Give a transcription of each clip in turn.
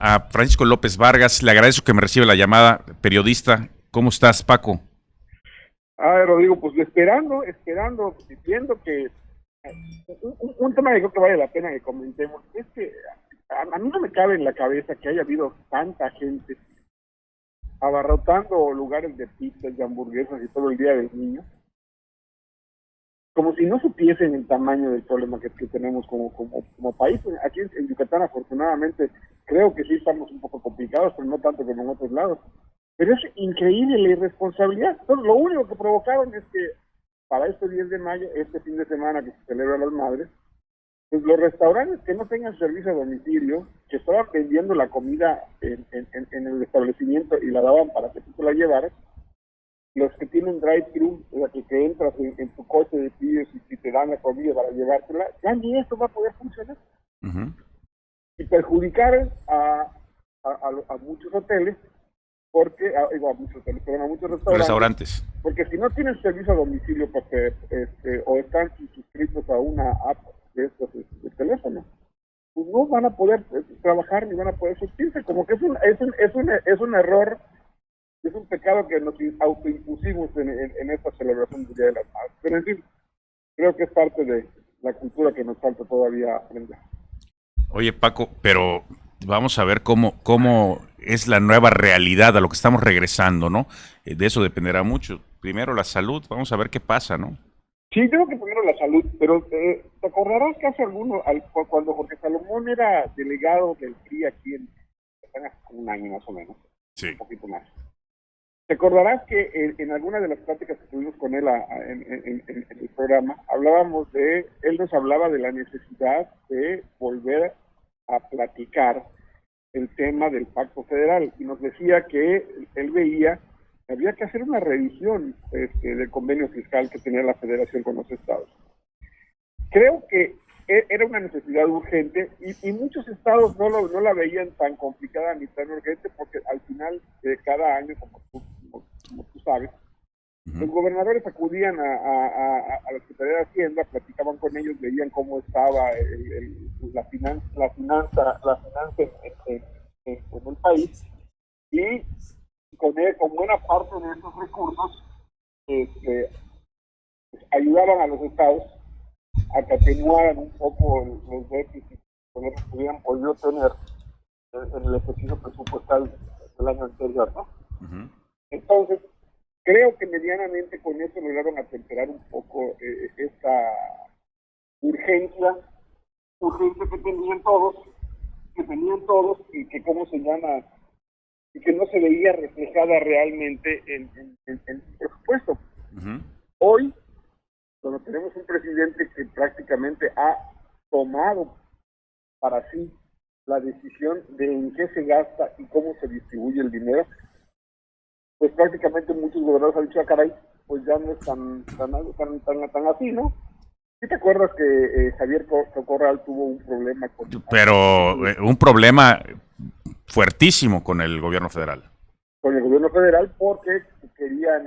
a Francisco López Vargas. Le agradezco que me reciba la llamada, periodista. ¿Cómo estás, Paco? Rodrigo, pues esperando, diciendo que un tema que creo que vale la pena que comentemos es que a mí no me cabe en la cabeza que haya habido tanta gente abarrotando lugares de pizzas, de hamburguesas y todo el día del niño, como si no supiesen el tamaño del problema que tenemos como país. Aquí en Yucatán, afortunadamente, creo que sí estamos un poco complicados, pero no tanto como en otros lados. Pero es increíble la irresponsabilidad. Entonces, lo único que provocaron es que para este 10 de mayo, este fin de semana que se celebra las Madres, pues los restaurantes que no tengan servicio a domicilio, que estaban vendiendo la comida en el establecimiento y la daban para que tú te la llevaras, los que tienen drive-thru, o sea, que entras en tu coche de pides y te dan la comida para llevártela, ya ni eso va a poder funcionar. Uh-huh. Y perjudicar a muchos hoteles, porque a muchos hoteles, perdón, a muchos restaurantes, porque si no tienen servicio a domicilio porque, o están suscritos a una app de estos de teléfono, pues no van a poder trabajar ni van a poder surtirse. Como que es un error, es un pecado que nos autoimpusimos en esta celebración del Día de las Madres. Pero en fin, creo que es parte de la cultura que nos falta todavía aprender. Oye, Paco, pero vamos a ver cómo es la nueva realidad a lo que estamos regresando, ¿no? De eso dependerá mucho. Primero la salud, vamos a ver qué pasa, ¿no? Sí, tengo que primero la salud, pero te acordarás que hace cuando Jorge Salomón era delegado del PRI aquí hace un año más o menos, sí, un poquito más. Te acordarás que en alguna de las pláticas que tuvimos con él en el programa, él nos hablaba de la necesidad de volver a platicar el tema del Pacto Federal y nos decía que él veía que había que hacer una revisión del convenio fiscal que tenía la Federación con los estados. Creo que era una necesidad urgente y muchos estados no la veían tan complicada ni tan urgente porque al final de cada año, como tú sabes, los gobernadores acudían a la Secretaría de Hacienda, platicaban con ellos, veían cómo estaba la finanza en el país y con buena parte de esos recursos ayudaban a los estados a que atenuaran un poco los déficits que hubieran podido tener en el ejercicio presupuestal del año anterior, ¿no? Uh-huh. Entonces, creo que medianamente con eso lograron atemperar un poco esta urgencia que tenían todos y que cómo se llama, y que no se veía reflejada realmente en el presupuesto. Uh-huh. Hoy, cuando tenemos un presidente que prácticamente ha tomado para sí la decisión de en qué se gasta y cómo se distribuye el dinero, pues prácticamente muchos gobernadores han dicho, caray, pues ya no es tan así, ¿no? ¿Sí te acuerdas que Javier Corral tuvo un problema Pero un problema fuertísimo con el gobierno federal? Con el gobierno federal porque querían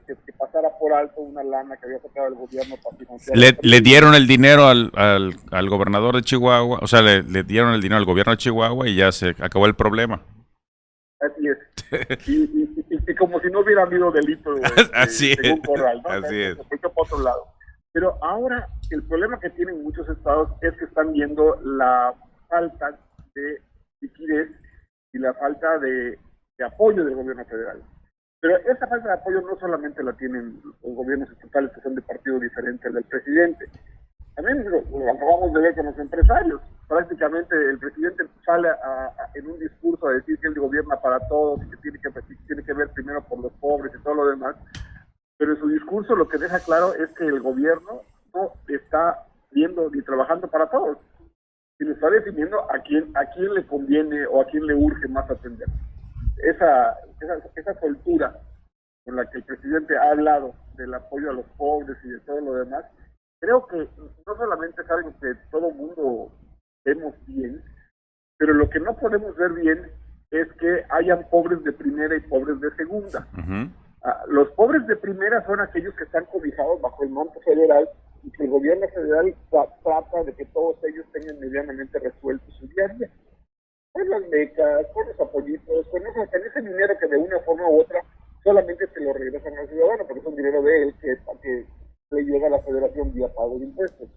que pasara por alto una lana que había sacado el gobierno para financiar. Le dieron el dinero al gobernador de Chihuahua, o sea, le dieron el dinero al gobierno de Chihuahua y ya se acabó el problema. Así es. y como si no hubiera habido delito así según Corral, ¿no? Así es. Se fue por otro lado. Pero ahora el problema que tienen muchos estados es que están viendo la falta de liquidez y la falta de apoyo del gobierno federal. Pero esta falta de apoyo no solamente la tienen los gobiernos estatales que son de partido diferente al del presidente. También lo acabamos de ver con los empresarios. Prácticamente el presidente sale en un discurso a decir que él gobierna para todos y que tiene que ver primero por los pobres y todo lo demás. Pero en su discurso lo que deja claro es que el gobierno no está viendo ni trabajando para todos, sino está definiendo a quién le conviene o a quién le urge más atender. Esa soltura con la que el presidente ha hablado del apoyo a los pobres y de todo lo demás, creo que no solamente es algo que todo mundo vemos bien, pero lo que no podemos ver bien es que hayan pobres de primera y pobres de segunda. Uh-huh. Los pobres de primera son aquellos que están cobijados bajo el manto federal y que el gobierno federal trata de que todos ellos tengan medianamente resuelto su día a día. con las becas, con los apoyitos, con ese dinero que de una forma u otra solamente se lo regresan al ciudadano, porque es un dinero de él que le llega a la federación vía pago de impuestos.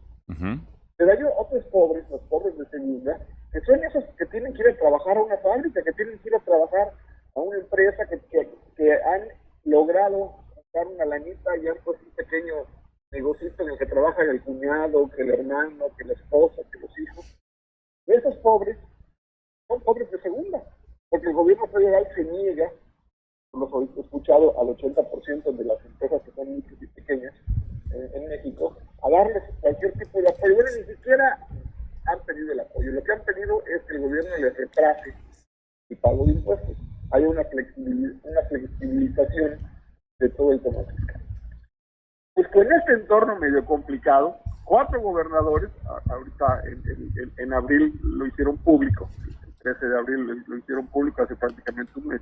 Pero hay otros pobres, los pobres de segunda, que son esos que tienen que ir a trabajar a una fábrica, que tienen que ir a trabajar a una empresa, que han logrado sacar una lanita y han puesto un pequeño negocito en el que trabaja el cuñado, que el hermano, que la esposa, que los hijos. Esos pobres son pobres de segunda, porque el gobierno federal se niega, los he escuchado, al 80% de las empresas que son muchas y pequeñas en México, a darles cualquier tipo de apoyo. Bueno, ni siquiera han pedido el apoyo. Lo que han pedido es que el gobierno les retrase el pago de impuestos. Hay una flexibilización de todo el tema fiscal. Pues con este entorno medio complicado, 4 gobernadores, ahorita en abril lo hicieron público, el 13 de abril lo hicieron público hace prácticamente un mes,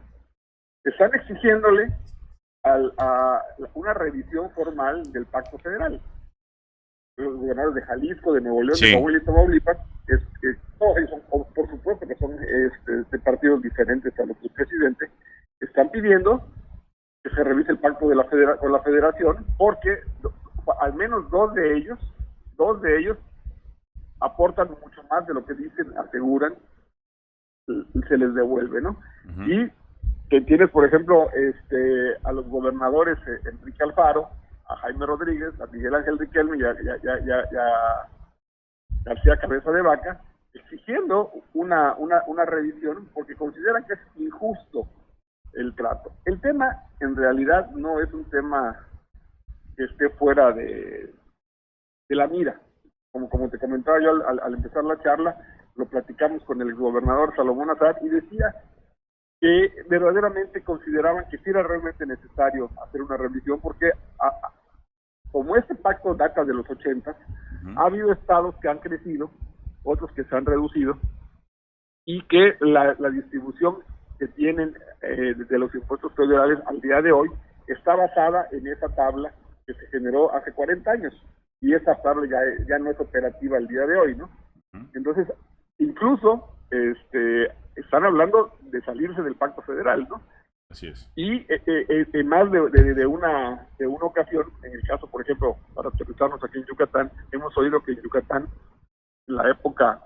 están exigiéndole a una revisión formal del Pacto Federal. Los gobernadores de Jalisco, de Nuevo León, sí, de Coahuila y Tamaulipas, todos ellos son, por supuesto que son de partidos diferentes a los del presidente, están pidiendo que se revise el pacto de con la federación, porque al menos dos de ellos aportan mucho más de lo que dicen, aseguran, se les devuelve, ¿no? Y que tienes, por ejemplo, a los gobernadores Enrique Alfaro, a Jaime Rodríguez, a Miguel Ángel Riquelme y a García Cabeza de Vaca, exigiendo una revisión porque consideran que es injusto el trato. El tema en realidad no es un tema que esté fuera de la mira. Como te comentaba yo al empezar la charla, lo platicamos con el gobernador Salomón Azad y decía que verdaderamente consideraban que sí era realmente necesario hacer una revisión porque como este pacto data de los 80, ha habido estados que han crecido, otros que se han reducido, y que la distribución que tienen de los impuestos federales al día de hoy está basada en esa tabla que se generó hace 40 años, y esa tabla ya no es operativa al día de hoy, ¿no? Entonces, incluso están hablando de salirse del pacto federal, ¿no? Así es. Y más de una ocasión, en el caso, por ejemplo, para aterrizarnos aquí en Yucatán, hemos oído que en Yucatán, en la época,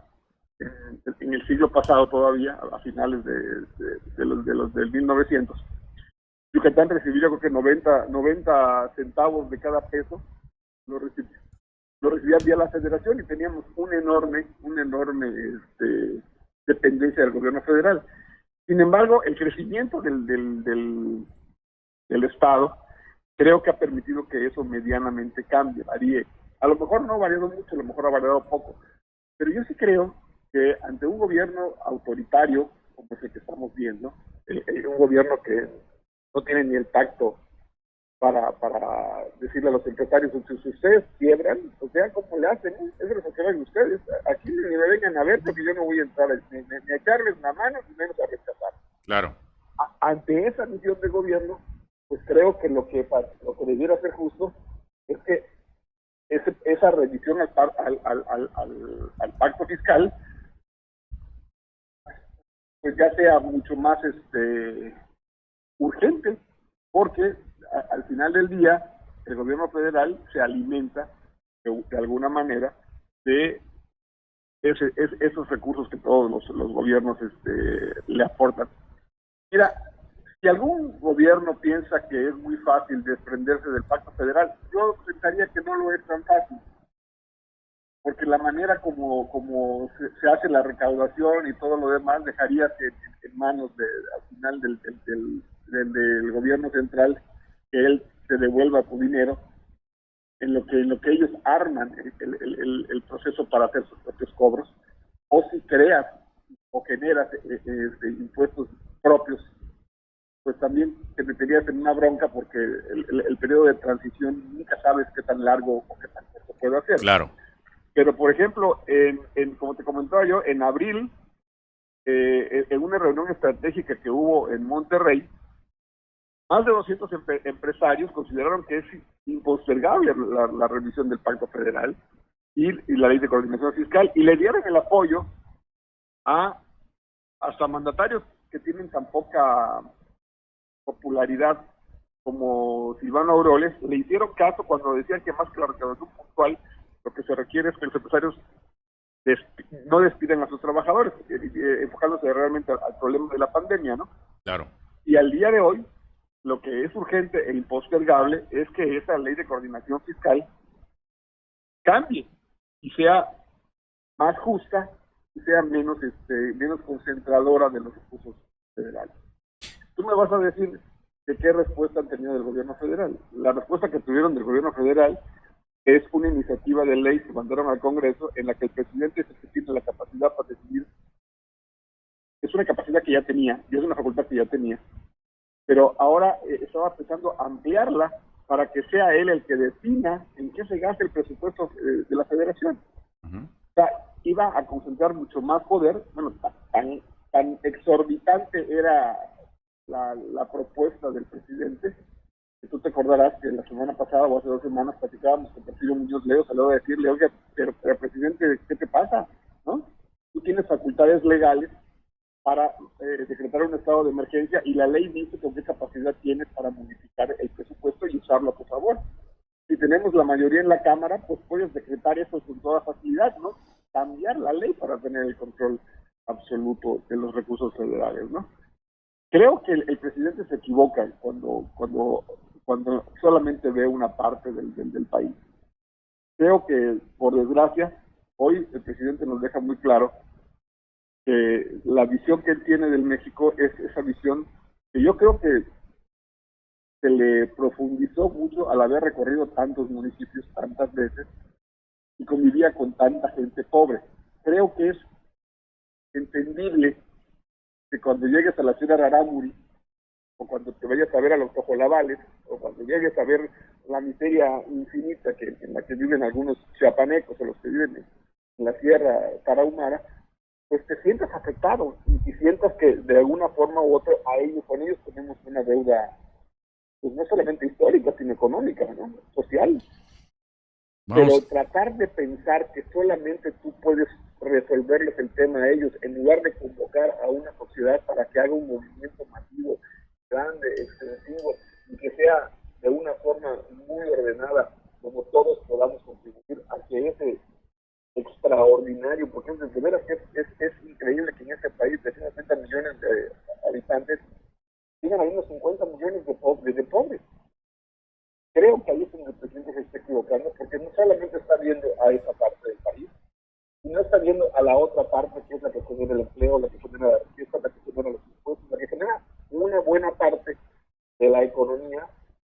en el siglo pasado todavía, a finales de los del 1900, Yucatán recibía creo que 90 centavos de cada peso, lo recibía vía la federación y teníamos un enorme dependencia del gobierno federal. Sin embargo, el crecimiento del Estado creo que ha permitido que eso medianamente cambie, varíe. A lo mejor no ha variado mucho, a lo mejor ha variado poco, pero yo sí creo que ante un gobierno autoritario, como es el que estamos viendo, un gobierno que no tiene ni el tacto para decirle a los empresarios, si ustedes quiebran, pues vean cómo le hacen, ¿eh? Eso es lo que ven ustedes. Aquí ni me vengan a ver porque yo no voy a entrar ni a echarles una mano ni menos a rechazar. Claro. Ante esa misión de gobierno, pues creo que lo que debiera ser justo es que esa revisión al pacto fiscal pues ya sea mucho más urgente, porque al final del día el gobierno federal se alimenta de alguna manera de esos recursos que todos los gobiernos le aportan. Mira, si algún gobierno piensa que es muy fácil desprenderse del pacto federal, yo pensaría que no lo es tan fácil, porque la manera como se hace la recaudación y todo lo demás dejaría en manos al final del gobierno central que él se devuelva tu dinero en lo que ellos arman el proceso para hacer sus propios cobros, o si creas o generas impuestos propios, pues también te meterías en una bronca porque el periodo de transición nunca sabes qué tan largo o qué tan corto puede hacer. Claro. Pero, por ejemplo, como te comentaba yo, en abril, en una reunión estratégica que hubo en Monterrey, más de 200 empresarios consideraron que es impostergable la revisión del Pacto Federal y la Ley de Coordinación Fiscal, y le dieron el apoyo a hasta mandatarios que tienen tan poca popularidad como Silvano Aureoles le hicieron caso cuando decían que más que la recaudación puntual, lo que se requiere es que los empresarios no despiden a sus trabajadores, enfocándose realmente al problema de la pandemia, ¿no? Claro. Y al día de hoy, lo que es urgente e impostergable es que esa ley de coordinación fiscal cambie y sea más justa y sea menos concentradora de los recursos federales. Tú me vas a decir de qué respuesta han tenido del gobierno federal. La respuesta que tuvieron del gobierno federal es una iniciativa de ley que mandaron al Congreso en la que el presidente es el que tiene la capacidad para decidir. Es una capacidad que ya tenía, y es una facultad que ya tenía, pero ahora estaba pensando ampliarla para que sea él el que defina en qué se gasta el presupuesto de la federación. O sea, iba a concentrar mucho más poder. Bueno, tan exorbitante era la propuesta del presidente, que tú te acordarás que la semana pasada o hace 2 semanas platicábamos con Porfirio Muñoz Ledo, salió a decirle, oye, pero presidente, ¿qué te pasa? ¿No? Tú tienes facultades legales para decretar un estado de emergencia y la ley dice con qué capacidad tienes para modificar el presupuesto y usarlo a tu favor. Si tenemos la mayoría en la Cámara, pues puedes decretar eso con toda facilidad, ¿no? Cambiar la ley para tener el control absoluto de los recursos federales, ¿no? Creo que el presidente se equivoca cuando solamente ve una parte del país. Creo que, por desgracia, hoy el presidente nos deja muy claro que la visión que él tiene del México es esa visión que yo creo que se le profundizó mucho al haber recorrido tantos municipios tantas veces y convivía con tanta gente pobre. Creo que es entendible que cuando llegues a la ciudad de Rarámuri, o cuando te vayas a ver a los tojolabales, o cuando llegues a ver la miseria infinita en la que viven algunos chiapanecos o los que viven en la sierra tarahumara, pues te sientas afectado y sientas que de alguna forma u otra con ellos tenemos una deuda, pues no solamente histórica, sino económica, ¿no? Social. Vamos. Pero tratar de pensar que solamente tú puedes resolverles el tema a ellos, en lugar de convocar a una sociedad para que haga un movimiento masivo, grande, extensivo, y que sea de una forma muy ordenada, como todos podamos contribuir a que ese extraordinario, porque de veras es increíble que en este país de 130 millones de habitantes sigan habiendo 50 millones de pobres. Creo que ahí es donde el presidente se está equivocando, porque no solamente está viendo a esa parte del país, sino está viendo a la otra parte, que es la que genera el empleo, la que genera la riqueza, la que genera los impuestos, la que genera una buena parte de la economía,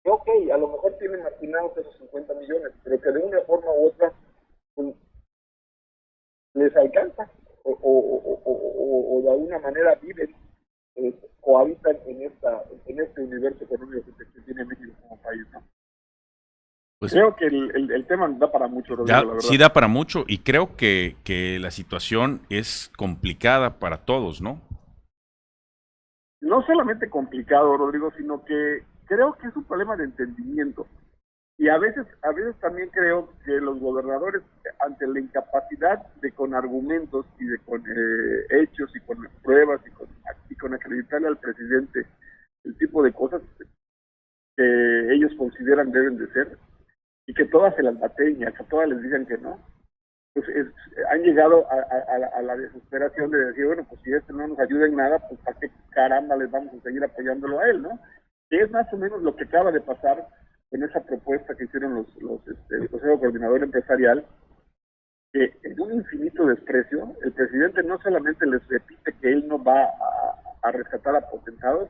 que ok, a lo mejor tienen marginados esos 50 millones, pero que de una forma u otra pues, les alcanza, o de alguna manera viven, cohabitan en este universo económico que tiene México como país, ¿no? Pues creo que el tema da para mucho, Rodrigo, la verdad. sí da para mucho y creo que la situación es complicada para todos, ¿no? No solamente complicado, Rodrigo, sino que creo que es un problema de entendimiento. Y a veces también creo que los gobernadores, ante la incapacidad de con argumentos y de con hechos y con pruebas y con acreditarle al presidente el tipo de cosas que ellos consideran deben de ser, y que todas se las baten y a que todas les digan que no, pues han llegado a la desesperación de decir, bueno, pues si este no nos ayuda en nada, pues ¿para qué caramba les vamos a seguir apoyándolo a él, no? Que es más o menos lo que acaba de pasar en esa propuesta que hicieron el Consejo Coordinador Empresarial, que en un infinito desprecio, el presidente no solamente les repite que él no va a rescatar a potentados,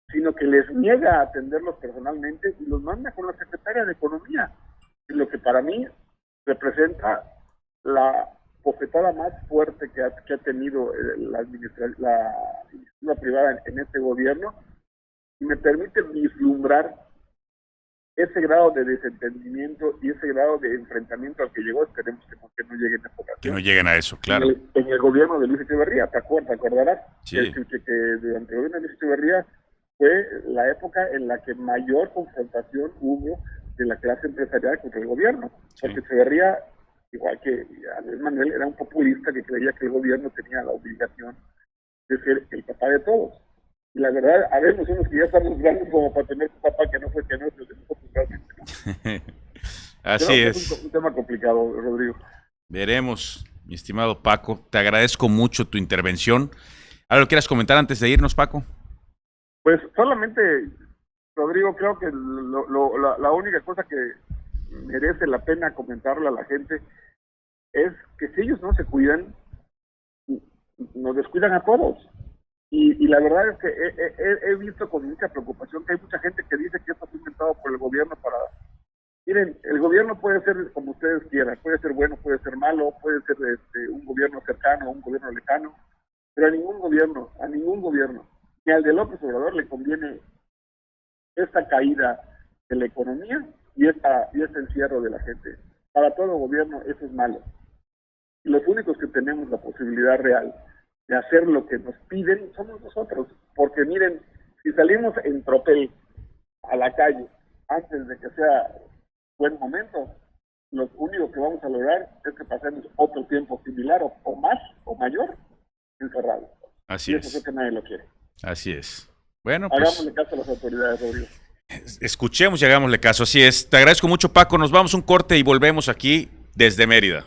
sino que les niega a atenderlos personalmente y los manda con la secretaria de Economía, lo que para mí representa la bofetada más fuerte que ha tenido la iniciativa privada en este gobierno, y me permite vislumbrar ese grado de desentendimiento y ese grado de enfrentamiento al que llegó. Esperemos que no lleguen a esta ocasión. Que no lleguen a eso, claro. En el gobierno de Luis Echeverría, ¿te acordarás? Sí. Que durante el gobierno de Luis Echeverría fue la época en la que mayor confrontación hubo de la clase empresarial contra el gobierno. Sí. Porque Echeverría, igual que Andrés Manuel, era un populista que creía que el gobierno tenía la obligación de ser el papá de todos. Y la verdad, habemos unos que ya estamos grandes como para tener un papá que no fue que no es de nosotros realmente, ¿no? Así Creo que es. un tema complicado, Rodrigo. Veremos, mi estimado Paco. Te agradezco mucho tu intervención. ¿Algo quieras comentar antes de irnos, Paco? Pues solamente, Rodrigo, creo que la única cosa que merece la pena comentarle a la gente es que si ellos no se cuidan, nos descuidan a todos. Y la verdad es que he visto con mucha preocupación que hay mucha gente que dice que esto fue inventado por el gobierno para... Miren, el gobierno puede ser como ustedes quieran, puede ser bueno, puede ser malo, puede ser un gobierno cercano, un gobierno lejano, pero a ningún gobierno, ni al de López Obrador le conviene esta caída de la economía y este encierro de la gente. Para todo gobierno eso es malo. Y los únicos que tenemos la posibilidad real de hacer lo que nos piden somos nosotros. Porque miren, si salimos en tropel a la calle antes de que sea buen momento, lo único que vamos a lograr es que pasemos otro tiempo similar o más o mayor encerrados. Así y es. eso es que nadie lo quiere. Así es. Bueno, pues Hagámosle caso a las autoridades, Rodrigo. escuchemos y hagámosle caso. Así es. Te agradezco mucho, Paco. Nos vamos a un corte y volvemos aquí desde Mérida.